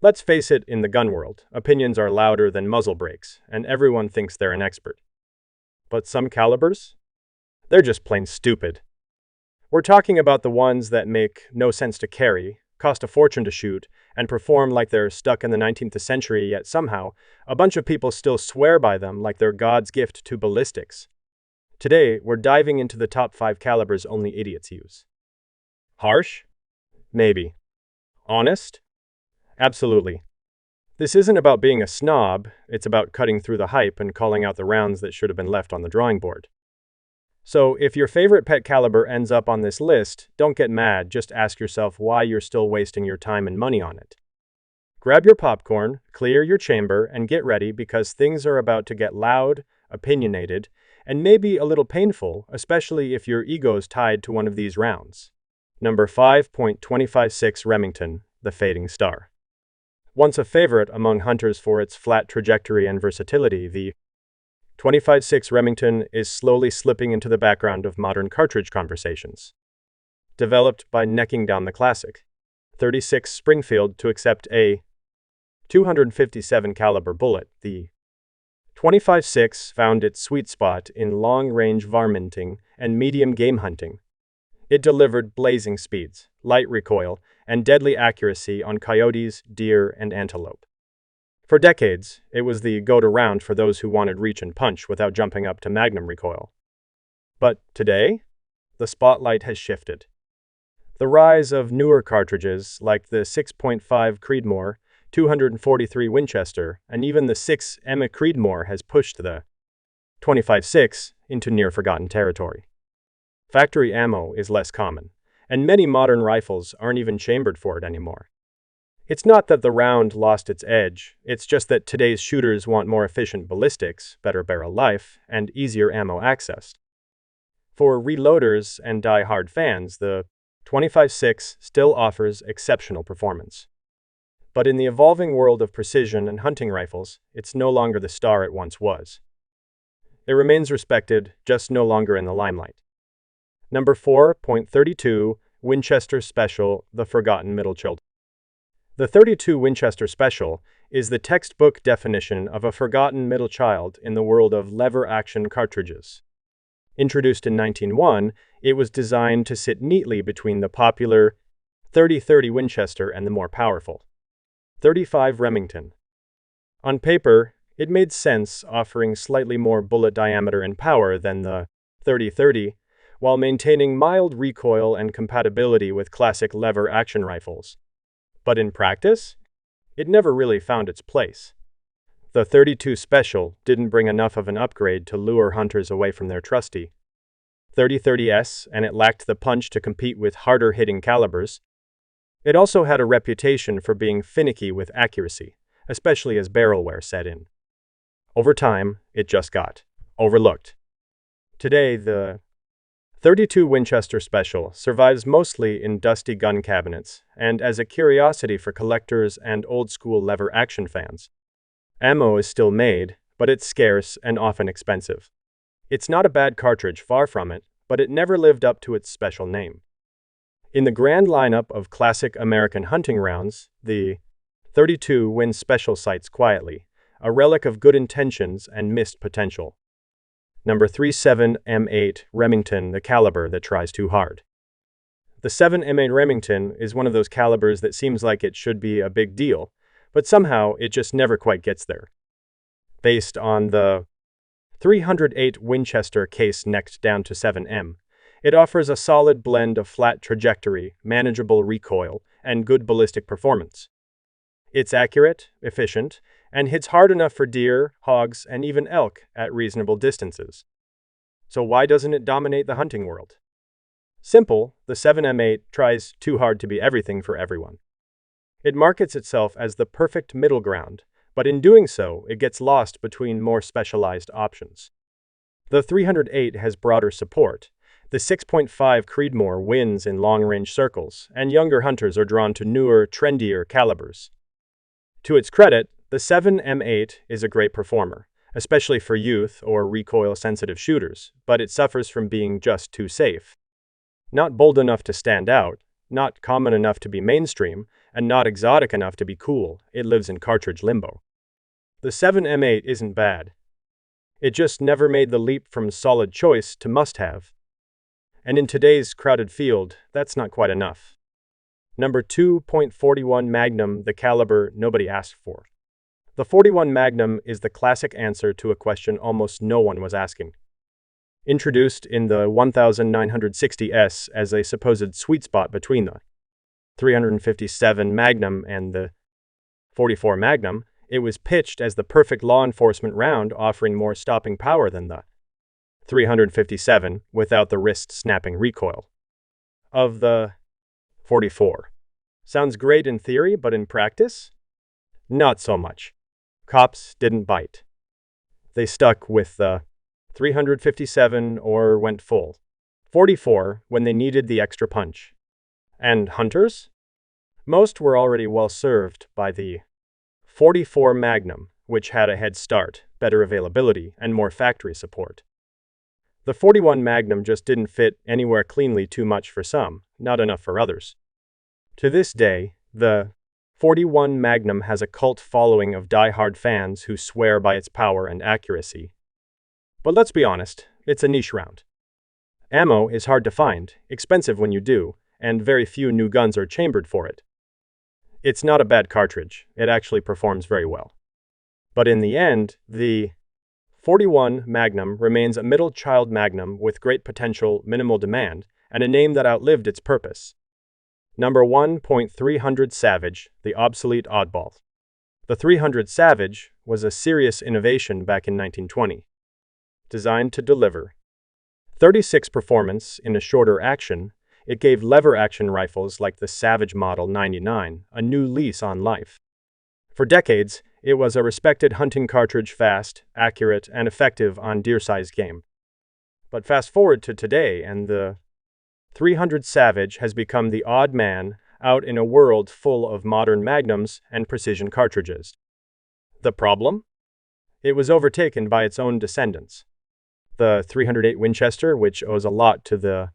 Let's face it, in the gun world, opinions are louder than muzzle brakes, and everyone thinks they're an expert. But some calibers? They're just plain stupid. We're talking about the ones that make no sense to carry, cost a fortune to shoot, and perform like they're stuck in the 19th century, yet somehow, a bunch of people still swear by them like they're God's gift to ballistics. Today, we're diving into the top 5 calibers only idiots use. Harsh? Maybe. Honest? Absolutely. This isn't about being a snob, it's about cutting through the hype and calling out the rounds that should have been left on the drawing board. So, if your favorite pet caliber ends up on this list, don't get mad, just ask yourself why you're still wasting your time and money on it. Grab your popcorn, clear your chamber, and get ready because things are about to get loud, opinionated, and maybe a little painful, especially if your ego's tied to one of these rounds. Number 5.256 Remington, the Fading Star. Once a favorite among hunters for its flat trajectory and versatility, the 25.6 Remington is slowly slipping into the background of modern cartridge conversations. Developed by necking down the classic 36 Springfield to accept a 257 caliber bullet, the 25.6 found its sweet spot in long-range varminting and medium game hunting. It delivered blazing speeds, light recoil, and deadly accuracy on coyotes, deer, and antelope. For decades, it was the go-to-round for those who wanted reach and punch without jumping up to magnum recoil. But today, the spotlight has shifted. The rise of newer cartridges like the 6.5 Creedmoor, 243 Winchester, and even the 6 Emma Creedmoor has pushed the 25.6 into near-forgotten territory. Factory ammo is less common, and many modern rifles aren't even chambered for it anymore. It's not that the round lost its edge, it's just that today's shooters want more efficient ballistics, better barrel life, and easier ammo access. For reloaders and die-hard fans, the 25.6 still offers exceptional performance. But in the evolving world of precision and hunting rifles, it's no longer the star it once was. It remains respected, just no longer in the limelight. Number 4.32 Winchester Special, the Forgotten Middle Child. The 32 Winchester Special is the textbook definition of a forgotten middle child in the world of lever-action cartridges. Introduced in 1901, it was designed to sit neatly between the popular 30-30 Winchester and the more powerful 35 Remington. On paper, it made sense, offering slightly more bullet diameter and power than the 30-30, while maintaining mild recoil and compatibility with classic lever-action rifles. But in practice, it never really found its place. The 32 Special didn't bring enough of an upgrade to lure hunters away from their trusty 30-30S, and it lacked the punch to compete with harder-hitting calibers. It also had a reputation for being finicky with accuracy, especially as barrel wear set in. Over time, it just got overlooked. Today, the 32 Winchester Special survives mostly in dusty gun cabinets and as a curiosity for collectors and old-school lever-action fans. Ammo is still made, but it's scarce and often expensive. It's not a bad cartridge, far from it, but it never lived up to its special name. In the grand lineup of classic American hunting rounds, the 32 wins special sights quietly, a relic of good intentions and missed potential. Number 37 M8 Remington, the caliber that tries too hard. The 7 M8 Remington is one of those calibers that seems like it should be a big deal, but somehow it just never quite gets there. Based on the 308 Winchester case necked down to 7M, it offers a solid blend of flat trajectory, manageable recoil, and good ballistic performance. It's accurate, efficient, and hits hard enough for deer, hogs, and even elk at reasonable distances. So why doesn't it dominate the hunting world? Simple, the 7M8 tries too hard to be everything for everyone. It markets itself as the perfect middle ground, but in doing so, it gets lost between more specialized options. The 308 has broader support. The 6.5 Creedmoor wins in long-range circles, and younger hunters are drawn to newer, trendier calibers. To its credit, the 7M8 is a great performer, especially for youth or recoil-sensitive shooters, but it suffers from being just too safe. Not bold enough to stand out, not common enough to be mainstream, and not exotic enough to be cool. It lives in cartridge limbo. The 7M8 isn't bad. It just never made the leap from solid choice to must-have. And in today's crowded field, that's not quite enough. Number 2.41 Magnum, the caliber nobody asked for. The 41 Magnum is the classic answer to a question almost no one was asking. Introduced in the 1960s as a supposed sweet spot between the 357 Magnum and the 44 Magnum, it was pitched as the perfect law enforcement round, offering more stopping power than the 357 without the wrist-snapping recoil of the 44. Sounds great in theory, but in practice? Not so much. Cops didn't bite. They stuck with the 357 or went full 44 when they needed the extra punch. And hunters? Most were already well served by the 44 Magnum, which had a head start, better availability, and more factory support. The 41 Magnum just didn't fit anywhere cleanly, too much for some, not enough for others. To this day, the 41 Magnum has a cult following of die-hard fans who swear by its power and accuracy. But let's be honest, it's a niche round. Ammo is hard to find, expensive when you do, and very few new guns are chambered for it. It's not a bad cartridge, it actually performs very well. But in the end, the 41 Magnum remains a middle child Magnum with great potential, minimal demand, and a name that outlived its purpose. Number 1.300 Savage, the obsolete oddball. The 300 Savage was a serious innovation back in 1920. Designed to deliver 36 performance in a shorter action, it gave lever-action rifles like the Savage Model 99 a new lease on life. For decades, it was a respected hunting cartridge, fast, accurate, and effective on deer-sized game. But fast forward to today, and the 300 Savage has become the odd man out in a world full of modern magnums and precision cartridges. The problem? It was overtaken by its own descendants. The 308 Winchester, which owes a lot to the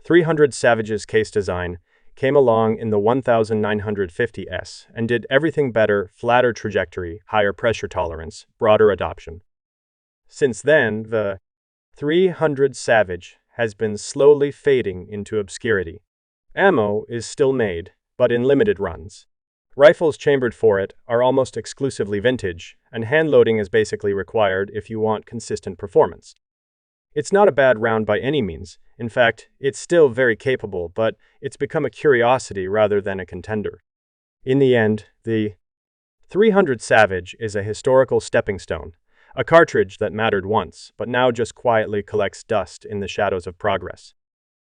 300 Savage's case design, came along in the 1950s and did everything better: flatter trajectory, higher pressure tolerance, broader adoption. Since then, the 300 Savage has been slowly fading into obscurity. Ammo is still made, but in limited runs. Rifles chambered for it are almost exclusively vintage, and hand loading is basically required if you want consistent performance. It's not a bad round by any means. In fact, it's still very capable, but it's become a curiosity rather than a contender. In the end, the 300 Savage is a historical stepping stone, a cartridge that mattered once, but now just quietly collects dust in the shadows of progress.